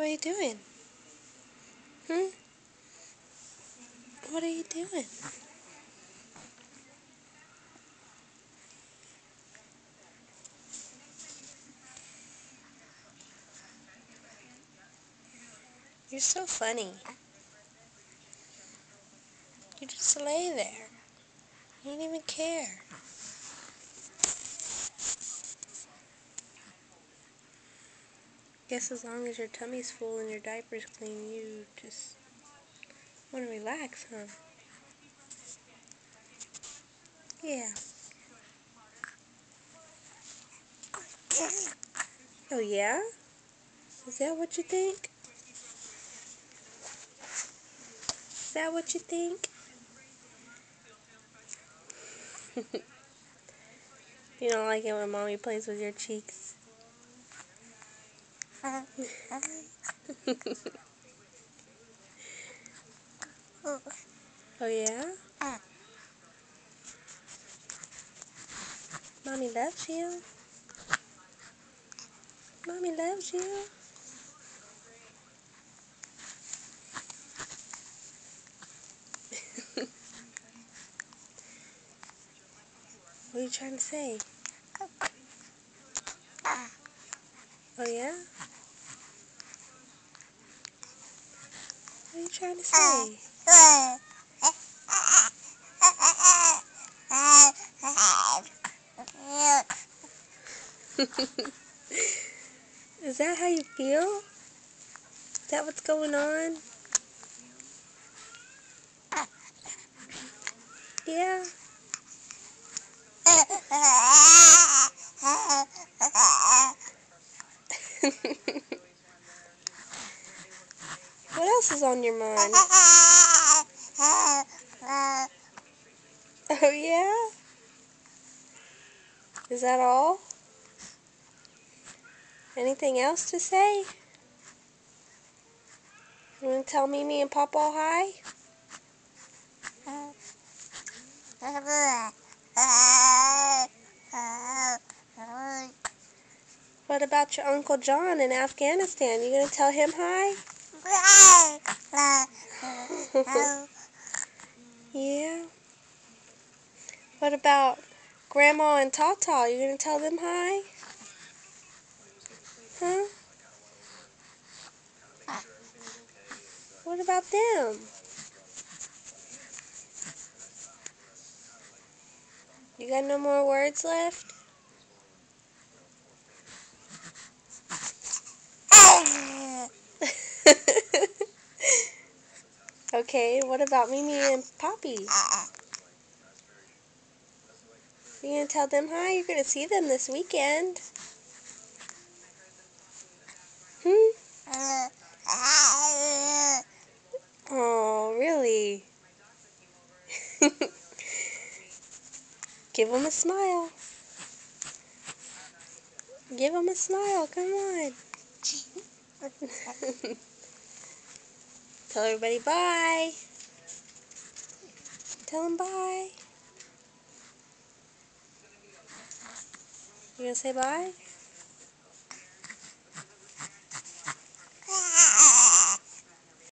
are you doing? Hmm? What are you doing? You're so funny. You just lay there. You didn't even care. Guess as long as your tummy's full and your diaper's clean, you just want to relax, huh? Yeah. Oh, yeah? Is that what you think? Is that what you think? You don't like it when mommy plays with your cheeks? Oh, yeah? Mommy loves you. Mommy loves you. What are you trying to say? Oh, yeah? What are you trying to say? Is that how you feel? Is that what's going on? Yeah? What else is on your mind? Oh, yeah? Is that all? Anything else to say? You want to tell Mimi and Papa hi? What about your Uncle John in Afghanistan? You gonna tell him hi? Yeah? What about Grandma and Tata? You gonna tell them hi? Huh? What about them? You got no more words left? Okay, what about Mimi and Poppy? You gonna tell them hi? You're gonna see them this weekend. Hmm? Oh, really? Give them a smile. Give them a smile. Come on. Tell everybody bye. Tell them bye. You gonna say bye?